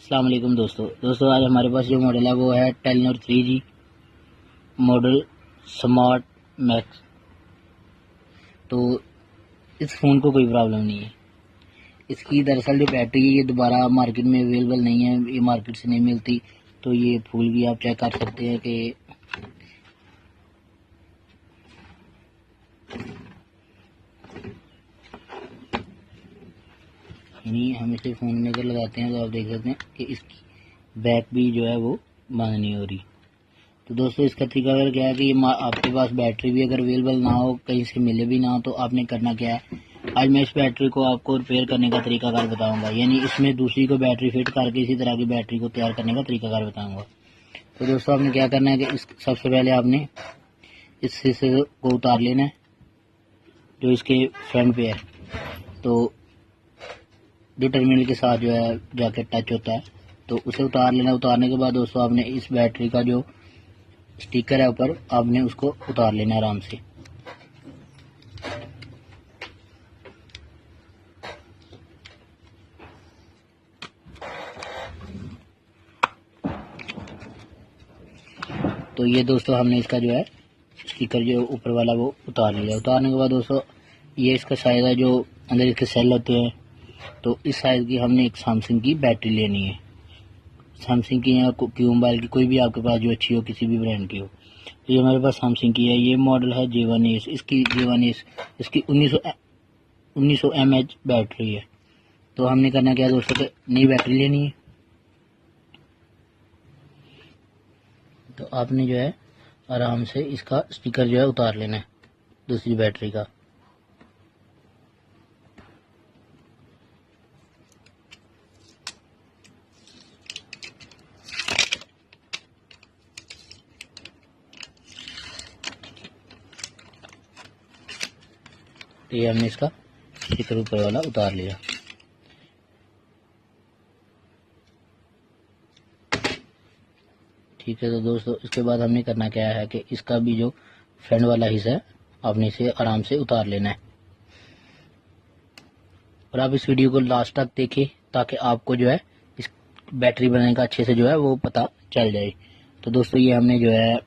अस्सलाम वालेकुम दोस्तों आज हमारे पास जो मॉडल है वो है Telenor 3G model smart max. तो इस फ़ोन को कोई प्रॉब्लम नहीं है। इसकी दरअसल जो बैटरी है ये दोबारा मार्केट में अवेलेबल नहीं है, ये मार्केट से नहीं मिलती। तो ये फूल भी आप चेक कर सकते हैं कि यानी हम इसे फ़ोन में अगर लगाते हैं तो आप देख सकते हैं कि इसकी बैक भी जो है वो बंद नहीं हो रही। तो दोस्तों इसका तरीका अगर क्या है कि ये आपके पास बैटरी भी अगर अवेलेबल ना हो, कहीं से मिले भी ना हो, तो आपने करना क्या है, आज मैं इस बैटरी को आपको रिपेयर करने का तरीकाकार बताऊंगा। यानी इसमें दूसरी को बैटरी फिट करके इसी तरह की बैटरी को तैयार करने का तरीकाकार बताऊंगा। तो दोस्तों आपने क्या करना है कि सबसे पहले आपने इस हिस्से को उतार लेना है जो इसके फ्रंट पे है। तो जो टर्मिनल के साथ जो है जाके टच होता है तो उसे उतार लेना। उतारने के बाद दोस्तों आपने इस बैटरी का जो स्टिकर है ऊपर, आपने उसको उतार लेना आराम से। तो ये दोस्तों हमने इसका जो है स्टिकर जो ऊपर वाला वो उतार लिया। उतारने के बाद दोस्तों ये इसका साइज है, जो अंदर इसके सेल होते हैं, तो इस साइज की हमने एक सैमसंग की बैटरी लेनी है। सैमसंग की या क्यू मोबाइल की, कोई भी आपके पास जो अच्छी हो, किसी भी ब्रांड की हो। तो ये हमारे पास सैमसंग की है, ये मॉडल है J1 Ace। इसकी J1 Ace इसकी 1900 mAh बैटरी है। तो हमने करना क्या दोस्तों कि नई बैटरी लेनी है। तो आपने जो है आराम से इसका स्टिकर जो है उतार लेना है दूसरी बैटरी का। तो ये हमने इसका स्टिकर ऊपर वाला उतार लिया। ठीक है, तो दोस्तों इसके बाद हमने करना क्या है कि इसका भी जो फ्रंट वाला हिस्सा है आपने इसे आराम से उतार लेना है। और आप इस वीडियो को लास्ट तक देखें ताकि आपको जो है इस बैटरी बनाने का अच्छे से जो है वो पता चल जाए। तो दोस्तों ये हमने जो है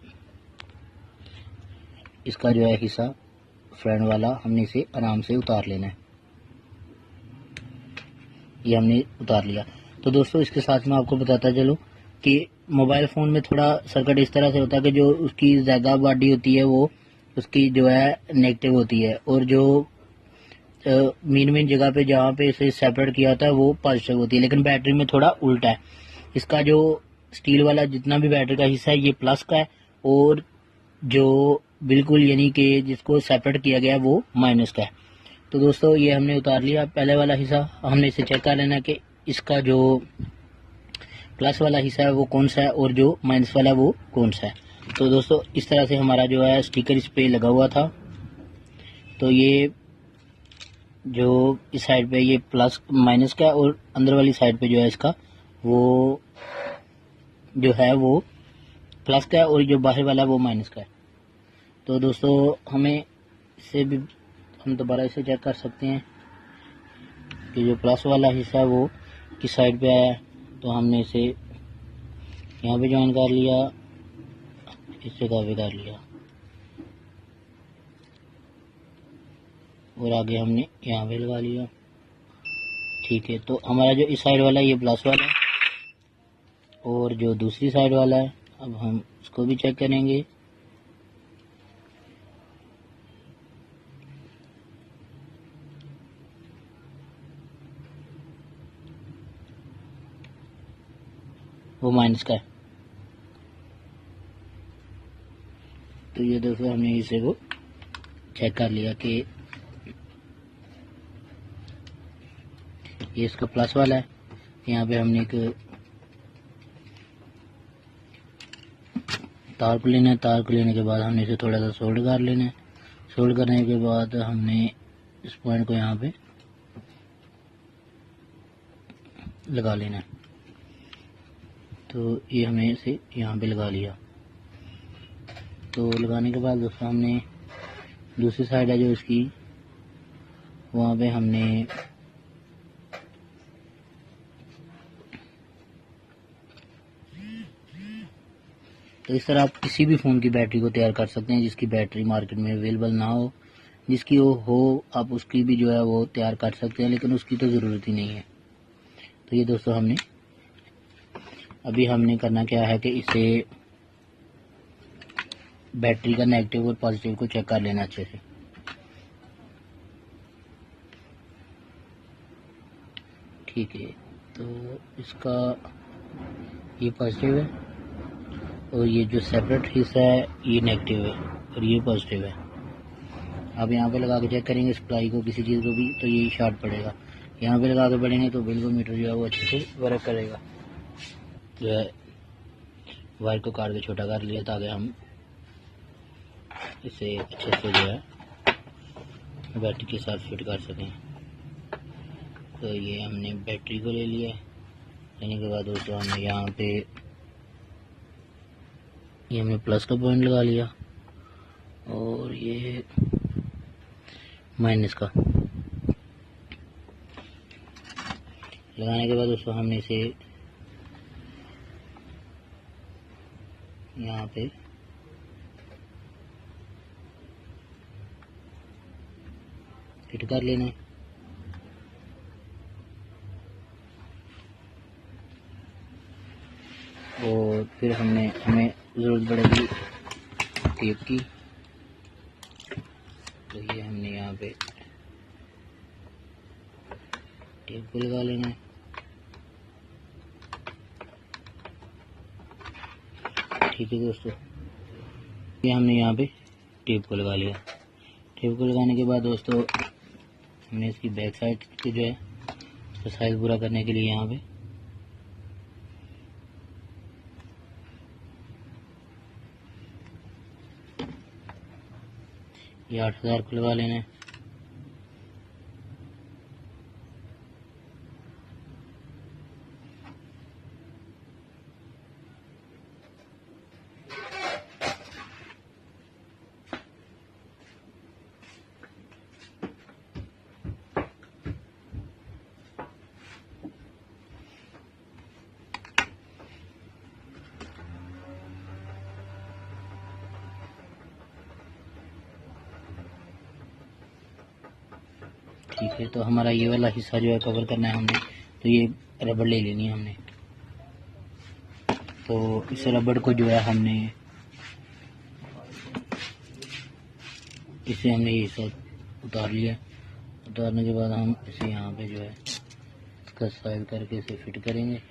इसका जो है हिस्सा फ्रंट वाला हमने इसे आराम से उतार लेना है। ये हमने उतार लिया। तो दोस्तों इसके साथ में आपको बताता चलूँ कि मोबाइल फ़ोन में थोड़ा सर्किट इस तरह से होता है कि जो उसकी ज़्यादा बॉडी होती है वो उसकी जो है नेगेटिव होती है, और जो मेन जगह पे जहाँ पे इसे सेपरेट किया होता है वो पॉजिटिव होती है। लेकिन बैटरी में थोड़ा उल्टा है। इसका जो स्टील वाला जितना भी बैटरी का हिस्सा है ये प्लस का है, और जो बिल्कुल यानी कि जिसको सेपरेट किया गया है वो माइनस का है। तो दोस्तों ये हमने उतार लिया पहले वाला हिस्सा। हमने इसे चेक कर लेना कि इसका जो प्लस वाला हिस्सा है वो कौन सा है और जो माइनस वाला वो कौन सा है। तो दोस्तों इस तरह से हमारा जो है स्टिकर इस पे लगा हुआ था। तो ये जो इस साइड पे ये प्लस माइनस का है, और अंदर वाली साइड पे जो है इसका वो जो है वो प्लस का है, और जो बाहर वाला वो माइनस का है। तो दोस्तों हमें इससे भी हम दोबारा इसे चेक कर सकते हैं कि जो प्लस वाला हिस्सा है वो किस साइड पे आया है। तो हमने इसे यहाँ पे ज्वाइन कर लिया, इससे कॉपी कर लिया, और आगे हमने यहाँ पे लगा लिया। ठीक है, तो हमारा जो इस साइड वाला है ये प्लस वाला है, और जो दूसरी साइड वाला है अब हम इसको भी चेक करेंगे। वो माइनस का है। तो ये दोस्तों हमने इसे वो चेक कर लिया कि ये इसका प्लस वाला है। यहाँ पे हमने एक तार को लेना है। तार को लेने के बाद हमने इसे थोड़ा सा सोल्ड कर लेना है। सोल्ड करने के बाद हमने इस पॉइंट को यहाँ पे लगा लेना है। तो ये हमने इसे यहाँ पे लगा लिया। तो लगाने के बाद दोस्तों हमने दूसरी साइड है जो इसकी, वहाँ पे हमने तो इस तरह आप किसी भी फ़ोन की बैटरी को तैयार कर सकते हैं जिसकी बैटरी मार्केट में अवेलेबल ना हो, जिसकी वो हो आप उसकी भी जो है वो तैयार कर सकते हैं, लेकिन उसकी तो ज़रूरत ही नहीं है। तो ये दोस्तों हमने करना क्या है कि इसे बैटरी का नेगेटिव और पॉजिटिव को चेक कर लेना अच्छे से। ठीक है, तो इसका ये पॉजिटिव है और ये जो सेपरेट हिस्सा है ये नेगेटिव है और ये पॉजिटिव है। आप यहाँ पे लगा के चेक करेंगे सप्लाई को किसी चीज़ को भी तो ये शॉर्ट पड़ेगा। यहाँ पे लगा के पड़ेंगे तो बिल्कुल मीटर जो है वो अच्छे से वर्क करेगा। जो है वायर को काट के छोटा कर लिया ताकि हम इसे अच्छे से जो है बैटरी के साथ फिट कर सकें। तो ये हमने बैटरी को ले लिया, लेने के बाद दोस्तों हमने यहाँ पे ये हमने प्लस का पॉइंट लगा लिया और ये माइनस का लगाने के बाद दोस्तों हमने इसे यहाँ पे फिट कर लेना है। और फिर हमें ज़रूरत पड़ेगी टेप की, तो ये हमने यहाँ पे टेप को लगा लेना है। ठीक है दोस्तों, ये हमने यहाँ पे टेप को लगा लिया। टेप को लगाने के बाद दोस्तों हमने इसकी बैक साइड की जो है उसका साइज़ पूरा करने के लिए यहाँ पे ये 8000 को लगा लेना है। ठीक है, तो हमारा ये वाला हिस्सा जो है कवर करना है हमने, तो ये रबड़ ले लेनी है हमने। तो इस रबड़ को जो है हमने इसे हमने ये सब उतार लिया। उतारने के बाद हम इसे यहाँ पे जो है इसका साइड करके इसे फिट करेंगे।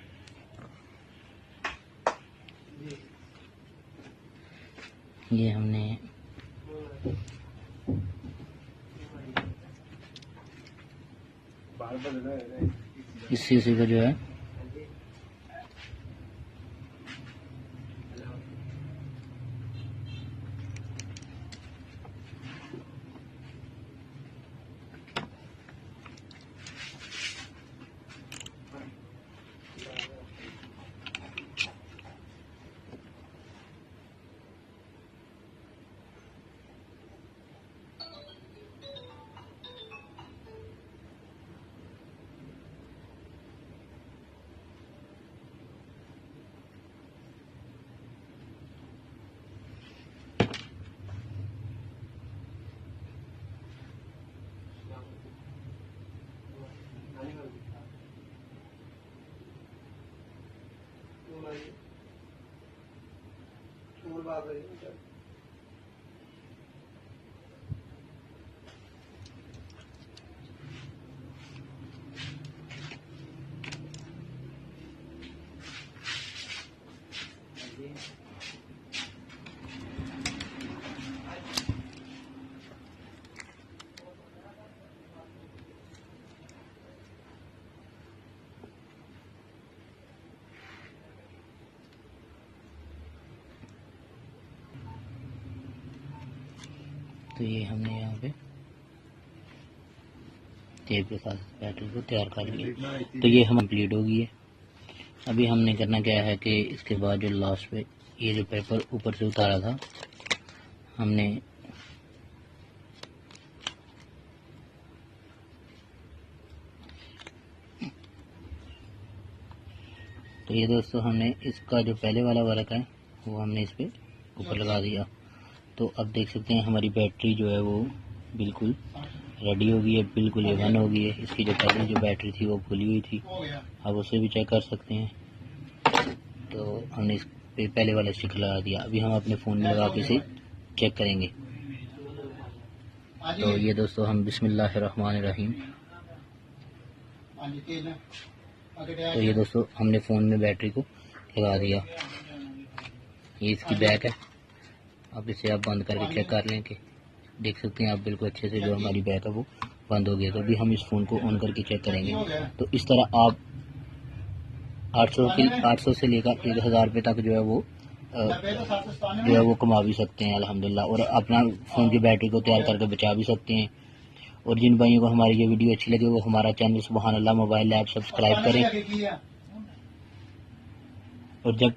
ये हमने इस शीशे का जो है तो ये हमने यहाँ पे टेप के साथ बैटरी को तैयार कर लिया। तो ये हम कंप्लीट हो गई है। अभी हमने करना क्या है कि इसके बाद जो लास्ट पे ये जो पेपर ऊपर से उतारा था हमने तो ये दोस्तों हमने इसका जो पहले वाला वर्क है वो हमने इस पे ऊपर लगा दिया। तो अब देख सकते हैं हमारी बैटरी जो है वो बिल्कुल रेडी हो गई है, बिल्कुल ये वन हो गई है। इसकी जो पहले जो बैटरी थी वो खुली हुई थी, आप उसे भी चेक कर सकते हैं। तो हमने इस पे पहले वाला स्टिकर लगा दिया। अभी हम अपने फ़ोन में लगा के इसे चेक करेंगे। तो ये दोस्तों हम बिस्मिल्लाहिर्रहमानिर्रहीम। तो ये दोस्तों हमने फ़ोन में बैटरी को लगा दिया। ये इसकी बैक है। अब इसे आप बंद करके चेक कर लें कि देख सकते हैं आप बिल्कुल अच्छे से जो हमारी बैक है वो बंद हो गया। तो अभी हम इस फ़ोन को ऑन करके चेक करेंगे। तो इस तरह आप 800 से लेकर 1000 रुपये तक जो है वो कमा भी सकते हैं अल्हम्दुलिल्लाह, और अपना फ़ोन की बैटरी को तैयार करके बचा भी सकते हैं। और जिन भाइयों को हमारी ये वीडियो अच्छी लगी वो हमारा चैनल सुबहान अल्लाह मोबाइल लैब सब्सक्राइब करें। और जब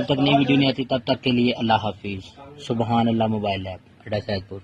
तक नई वीडियो नहीं आती तब तक के लिए अल्लाह हाफिज़। सुबहान अल्लाह मोबाइल लैब, अड्डा सैदपुर।